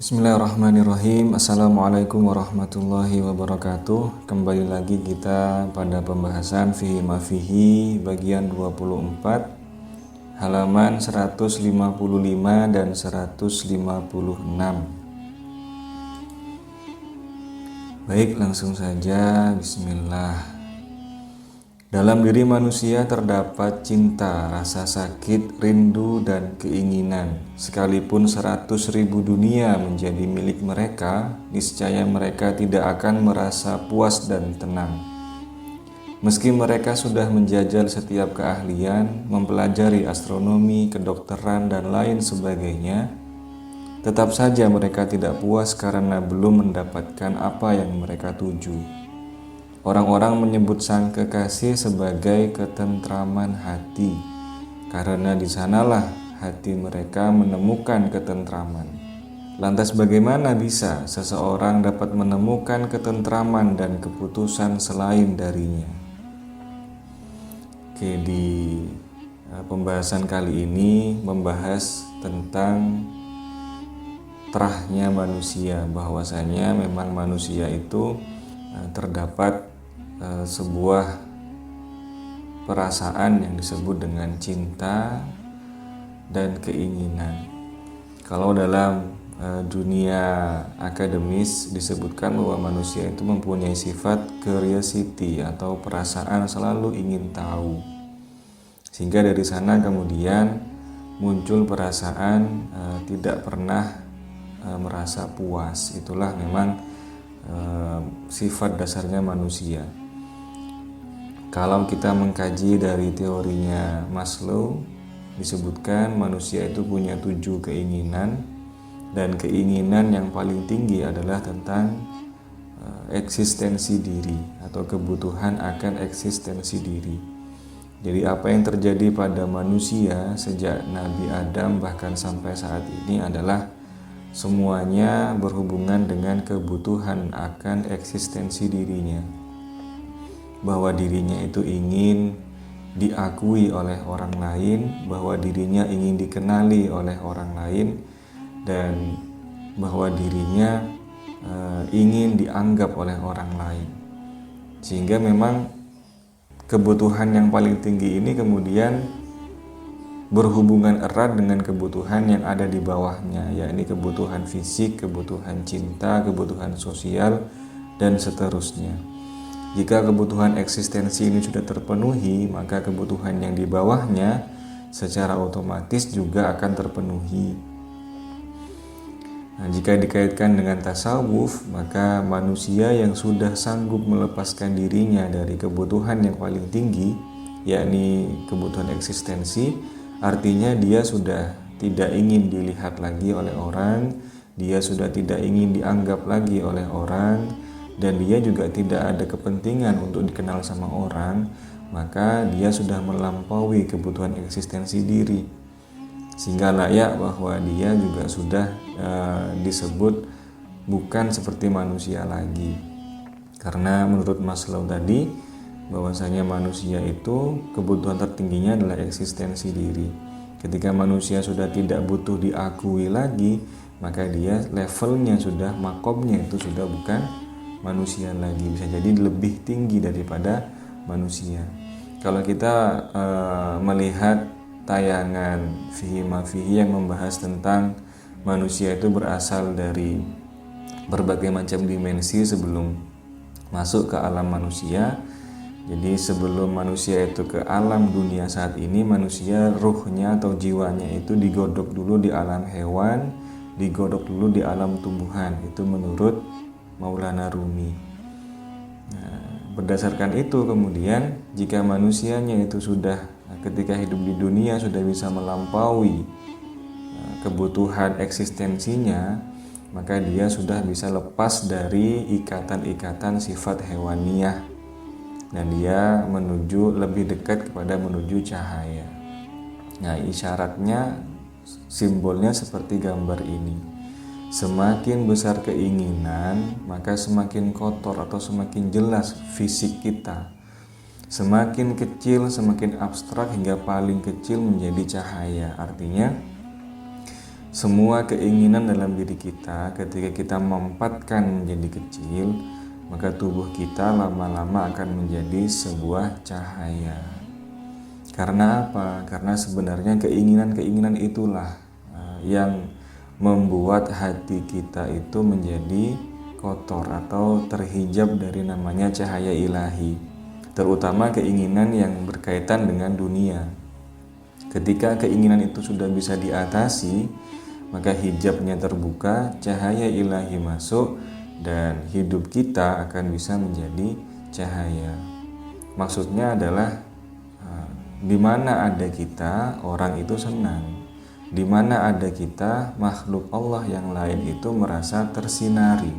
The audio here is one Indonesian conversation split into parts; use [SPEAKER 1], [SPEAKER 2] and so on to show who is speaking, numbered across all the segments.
[SPEAKER 1] Bismillahirrahmanirrahim. Assalamualaikum warahmatullahi wabarakatuh. Kembali lagi kita pada pembahasan Fihi ma Fihi bagian 24, halaman 155 dan 156. Baik, langsung saja. Bismillah. Dalam diri manusia terdapat cinta, rasa sakit, rindu, dan keinginan. Sekalipun 100.000 dunia menjadi milik mereka, niscaya mereka tidak akan merasa puas dan tenang. Meski mereka sudah menjajal setiap keahlian, mempelajari astronomi, kedokteran, dan lain sebagainya, tetap saja mereka tidak puas karena belum mendapatkan apa yang mereka tuju. Orang-orang menyebut sang kekasih sebagai ketentraman hati, karena di sanalah hati mereka menemukan ketentraman. Lantas bagaimana bisa seseorang dapat menemukan ketentraman dan keputusan selain darinya? Oke, di pembahasan kali ini membahas tentang terahnya manusia, bahwasanya memang manusia itu terdapat sebuah perasaan yang disebut dengan cinta dan keinginan. Kalau dalam dunia akademis disebutkan bahwa manusia itu mempunyai sifat curiosity atau perasaan selalu ingin tahu, sehingga dari sana kemudian muncul perasaan tidak pernah merasa puas. Itulah memang sifat dasarnya manusia. Kalau kita mengkaji dari teorinya Maslow, disebutkan manusia itu punya 7 keinginan, dan keinginan yang paling tinggi adalah tentang eksistensi diri atau kebutuhan akan eksistensi diri. Jadi apa yang terjadi pada manusia sejak Nabi Adam bahkan sampai saat ini adalah semuanya berhubungan dengan kebutuhan akan eksistensi dirinya, bahwa dirinya itu ingin diakui oleh orang lain, bahwa dirinya ingin dikenali oleh orang lain, dan bahwa dirinya ingin dianggap oleh orang lain. Sehingga memang kebutuhan yang paling tinggi ini kemudian berhubungan erat dengan kebutuhan yang ada di bawahnya, yakni kebutuhan fisik, kebutuhan cinta, kebutuhan sosial, dan seterusnya. Jika kebutuhan eksistensi ini sudah terpenuhi, maka kebutuhan yang di bawahnya secara otomatis juga akan terpenuhi. Nah, jika dikaitkan dengan tasawuf, maka manusia yang sudah sanggup melepaskan dirinya dari kebutuhan yang paling tinggi, yakni kebutuhan eksistensi, artinya dia sudah tidak ingin dilihat lagi oleh orang, dia sudah tidak ingin dianggap lagi oleh orang, dan dia juga tidak ada kepentingan untuk dikenal sama orang, maka dia sudah melampaui kebutuhan eksistensi diri, sehingga layak bahwa dia juga sudah disebut bukan seperti manusia lagi. Karena menurut Maslow tadi, bahwasanya manusia itu kebutuhan tertingginya adalah eksistensi diri. Ketika manusia sudah tidak butuh diakui lagi, maka dia levelnya sudah, makomnya itu sudah bukan manusia lagi, bisa jadi lebih tinggi daripada manusia. Kalau kita melihat tayangan Fihi ma Fihi yang membahas tentang manusia itu berasal dari berbagai macam dimensi sebelum masuk ke alam manusia. Jadi sebelum manusia itu ke alam dunia saat ini, manusia ruhnya atau jiwanya itu digodok dulu di alam hewan, digodok dulu di alam tumbuhan. Itu menurut Maulana Rumi. Nah, berdasarkan itu kemudian jika manusianya itu sudah ketika hidup di dunia sudah bisa melampaui kebutuhan eksistensinya, maka dia sudah bisa lepas dari ikatan-ikatan sifat hewaniyah, dan dia menuju lebih dekat kepada menuju cahaya. Nah, isyaratnya, simbolnya seperti gambar ini. Semakin besar keinginan, maka semakin kotor atau semakin jelas fisik kita. Semakin kecil, semakin abstrak hingga paling kecil menjadi cahaya. Artinya semua keinginan dalam diri kita ketika kita mempatkan menjadi kecil, maka tubuh kita lama-lama akan menjadi sebuah cahaya. Karena apa? Karena sebenarnya keinginan-keinginan itulah yang membuat hati kita itu menjadi kotor atau terhijab dari namanya cahaya ilahi. Terutama keinginan yang berkaitan dengan dunia. Ketika keinginan itu sudah bisa diatasi, maka hijabnya terbuka, cahaya ilahi masuk, dan hidup kita akan bisa menjadi cahaya. Maksudnya adalah di mana ada kita, orang itu senang. Di mana ada kita, makhluk Allah yang lain itu merasa tersinari.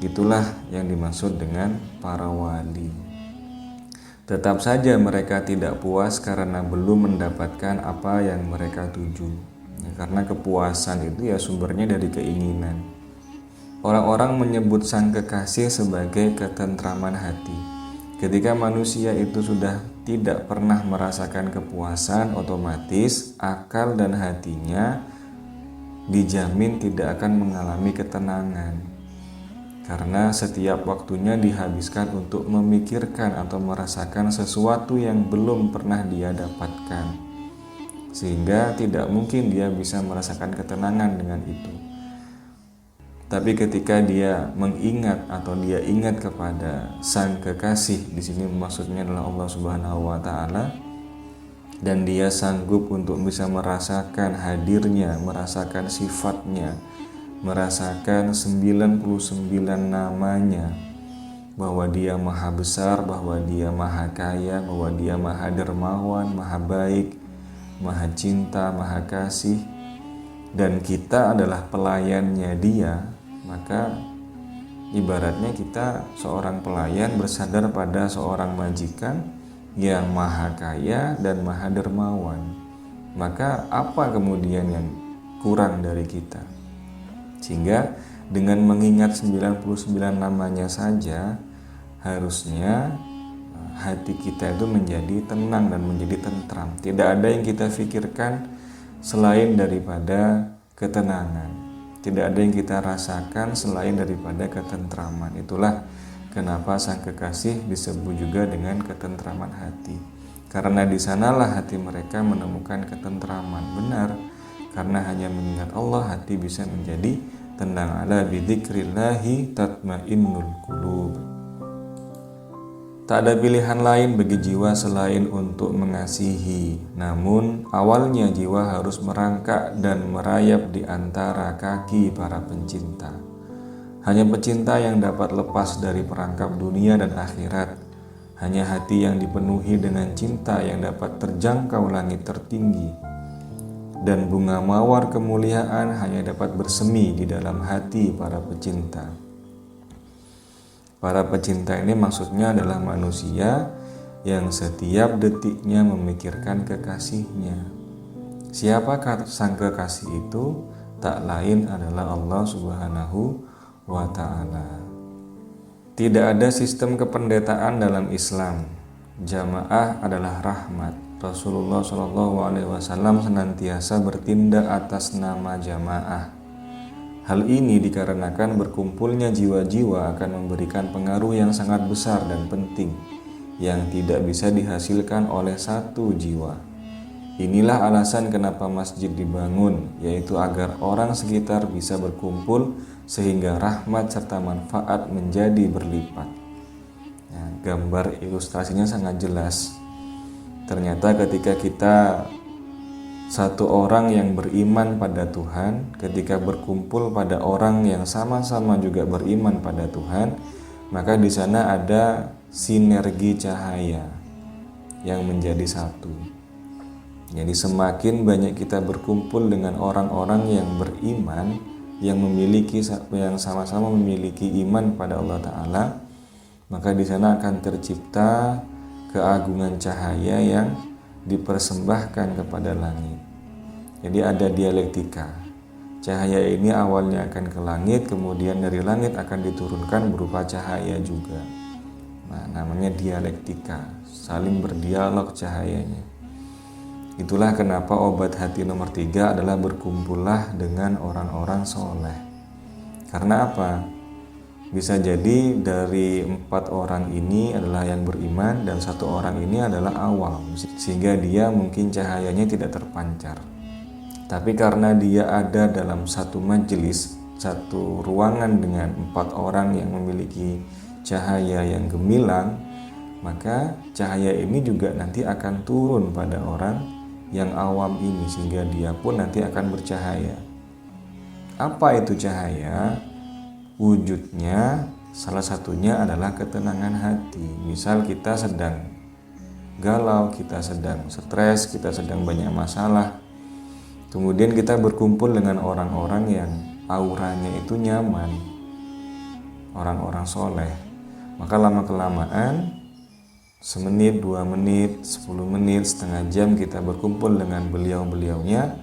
[SPEAKER 1] Itulah yang dimaksud dengan para wali. Tetap saja mereka tidak puas karena belum mendapatkan apa yang mereka tuju. Karena kepuasan itu ya sumbernya dari keinginan. Orang-orang menyebut sang kekasih sebagai ketentraman hati. Ketika manusia itu sudah tidak pernah merasakan kepuasan, otomatis akal dan hatinya dijamin tidak akan mengalami ketenangan. Karena setiap waktunya dihabiskan untuk memikirkan atau merasakan sesuatu yang belum pernah dia dapatkan. Sehingga tidak mungkin dia bisa merasakan ketenangan dengan itu. Tapi ketika dia mengingat atau dia ingat kepada sang kekasih, di sini maksudnya adalah Allah Subhanahu wa taala, dan dia sanggup untuk bisa merasakan hadirnya, merasakan sifatnya, merasakan 99 namanya, bahwa dia maha besar, bahwa dia maha kaya, bahwa dia maha dermawan, maha baik, maha cinta, maha kasih, dan kita adalah pelayannya dia, maka ibaratnya kita seorang pelayan bersandar pada seorang majikan yang maha kaya dan maha dermawan. Maka apa kemudian yang kurang dari kita? Sehingga dengan mengingat 99 namanya saja, harusnya hati kita itu menjadi tenang dan menjadi tentram. Tidak ada yang kita pikirkan selain daripada ketenangan. Tidak ada yang kita rasakan selain daripada ketentraman. Itulah kenapa sang kekasih disebut juga dengan ketentraman hati. Karena di sanalah hati mereka menemukan ketentraman. Benar, karena hanya mengingat Allah hati bisa menjadi tenang. Ala bidzikrillahi tatmainnul qulub. Tak ada pilihan lain bagi jiwa selain untuk mengasihi. Namun awalnya jiwa harus merangkak dan merayap di antara kaki para pencinta. Hanya pecinta yang dapat lepas dari perangkap dunia dan akhirat. Hanya hati yang dipenuhi dengan cinta yang dapat terjangkau langit tertinggi. Dan bunga mawar kemuliaan hanya dapat bersemi di dalam hati para pecinta. Para pecinta ini maksudnya adalah manusia yang setiap detiknya memikirkan kekasihnya. Siapakah sang kekasih itu? Tak lain adalah Allah Subhanahu wa ta'ala. Tidak ada sistem kependetaan dalam Islam. Jamaah adalah rahmat. Rasulullah SAW senantiasa bertindak atas nama jamaah. Hal ini dikarenakan berkumpulnya jiwa-jiwa akan memberikan pengaruh yang sangat besar dan penting yang tidak bisa dihasilkan oleh satu jiwa. Inilah alasan kenapa masjid dibangun, yaitu agar orang sekitar bisa berkumpul sehingga rahmat serta manfaat menjadi berlipat. Nah, gambar ilustrasinya sangat jelas. Ternyata ketika kita satu orang yang beriman pada Tuhan, ketika berkumpul pada orang yang sama-sama juga beriman pada Tuhan, maka di sana ada sinergi cahaya yang menjadi satu. Jadi semakin banyak kita berkumpul dengan orang-orang yang beriman, yang sama-sama memiliki iman pada Allah Ta'ala, maka di sana akan tercipta keagungan cahaya yang dipersembahkan kepada langit. Jadi ada dialektika. Cahaya ini awalnya akan ke langit, kemudian dari langit akan diturunkan berupa cahaya juga. Nah, namanya dialektika, saling berdialog cahayanya. Itulah kenapa obat hati nomor 3 adalah berkumpullah dengan orang-orang soleh. Karena apa? Bisa jadi dari 4 orang ini adalah yang beriman dan 1 orang ini adalah awam, sehingga dia mungkin cahayanya tidak terpancar. Tapi karena dia ada dalam satu majelis, satu ruangan dengan 4 orang yang memiliki cahaya yang gemilang, maka cahaya ini juga nanti akan turun pada orang yang awam ini, sehingga dia pun nanti akan bercahaya. Apa itu cahaya? Wujudnya salah satunya adalah ketenangan hati. Misal kita sedang galau, kita sedang stres, kita sedang banyak masalah, kemudian kita berkumpul dengan orang-orang yang auranya itu nyaman, orang-orang soleh, maka lama-kelamaan, semenit, 2 menit, 10 menit, setengah jam kita berkumpul dengan beliau-beliaunya,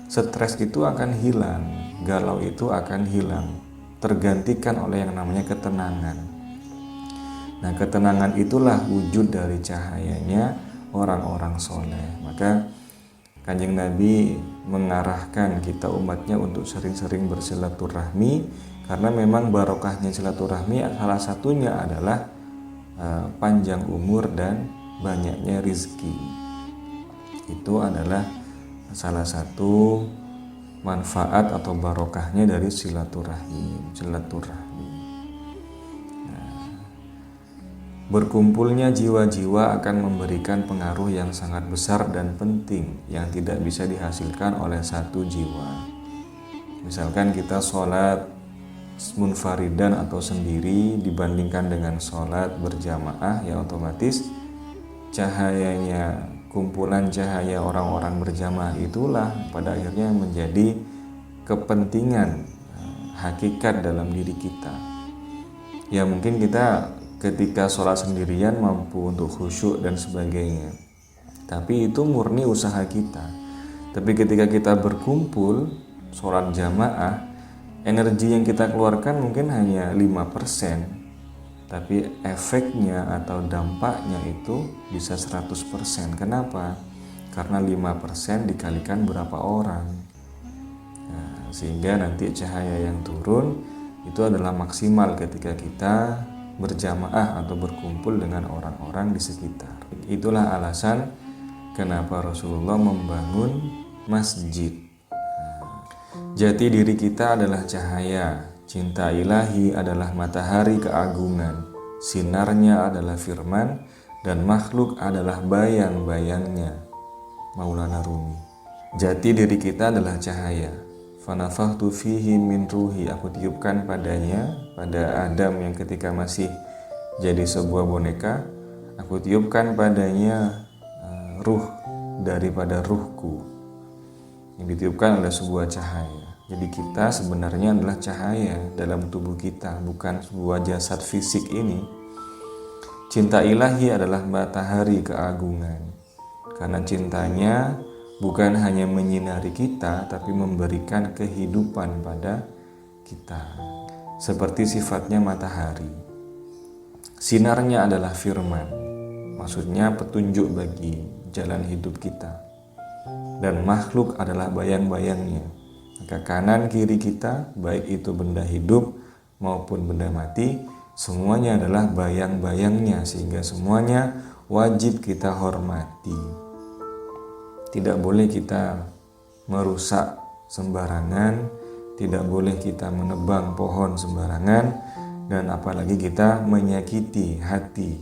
[SPEAKER 1] stres itu akan hilang, galau itu akan hilang, tergantikan oleh yang namanya ketenangan. Nah, ketenangan itulah wujud dari cahayanya orang-orang soleh. Maka Kanjeng Nabi mengarahkan kita umatnya untuk sering-sering bersilaturahmi, karena memang barokahnya silaturahmi salah satunya adalah panjang umur dan banyaknya rizki. Itu adalah salah satu manfaat atau barokahnya dari silaturahmi. Berkumpulnya jiwa-jiwa akan memberikan pengaruh yang sangat besar dan penting yang tidak bisa dihasilkan oleh satu jiwa. Misalkan kita sholat munfaridan atau sendiri dibandingkan dengan sholat berjamaah, ya otomatis cahayanya, kumpulan cahaya orang-orang berjamaah itulah pada akhirnya menjadi kepentingan hakikat dalam diri kita. Ya mungkin kita ketika sholat sendirian mampu untuk khusyuk dan sebagainya, tapi itu murni usaha kita. Tapi ketika kita berkumpul sholat jamaah, energi yang kita keluarkan mungkin hanya 5%, tapi efeknya atau dampaknya itu bisa 100%. Kenapa? Karena 5% dikalikan berapa orang. Nah, sehingga nanti cahaya yang turun itu adalah maksimal ketika kita berjamaah atau berkumpul dengan orang-orang di sekitar. Itulah alasan kenapa Rasulullah membangun masjid. Jati diri kita adalah cahaya. Cinta ilahi adalah matahari keagungan, sinarnya adalah firman, dan makhluk adalah bayang-bayangnya. Maulana Rumi. Jati diri kita adalah cahaya. Fanafakhtu fihi min ruhi, aku tiupkan padanya, pada Adam yang ketika masih jadi sebuah boneka, aku tiupkan padanya ruh daripada ruhku. Yang ditiupkan adalah sebuah cahaya. Jadi kita sebenarnya adalah cahaya dalam tubuh kita, bukan sebuah jasad fisik ini. Cinta ilahi adalah matahari keagungan, karena cintanya bukan hanya menyinari kita, tapi memberikan kehidupan pada kita, seperti sifatnya matahari. Sinarnya adalah firman, maksudnya petunjuk bagi jalan hidup kita, dan makhluk adalah bayang-bayangnya. Maka kanan kiri kita, baik itu benda hidup maupun benda mati, semuanya adalah bayang-bayangnya, sehingga semuanya wajib kita hormati. Tidak boleh kita merusak sembarangan, tidak boleh kita menebang pohon sembarangan, dan apalagi kita menyakiti hati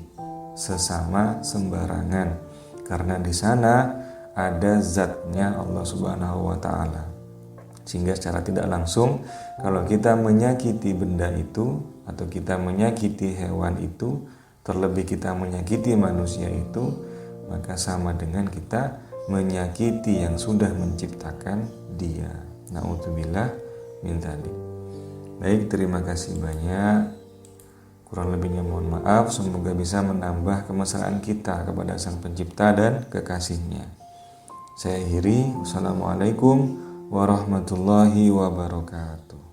[SPEAKER 1] sesama sembarangan, karena di sana ada zatnya Allah Subhanahu wa Ta'ala. Sehingga secara tidak langsung, kalau kita menyakiti benda itu atau kita menyakiti hewan itu, terlebih kita menyakiti manusia itu, maka sama dengan kita menyakiti yang sudah menciptakan dia. Na'udzubillah min dzalik. Baik, terima kasih banyak. Kurang lebihnya mohon maaf. Semoga bisa menambah kemesraan kita kepada Sang Pencipta dan kekasihnya. Saya akhiri. Wassalamualaikum warahmatullahi wabarakatuh.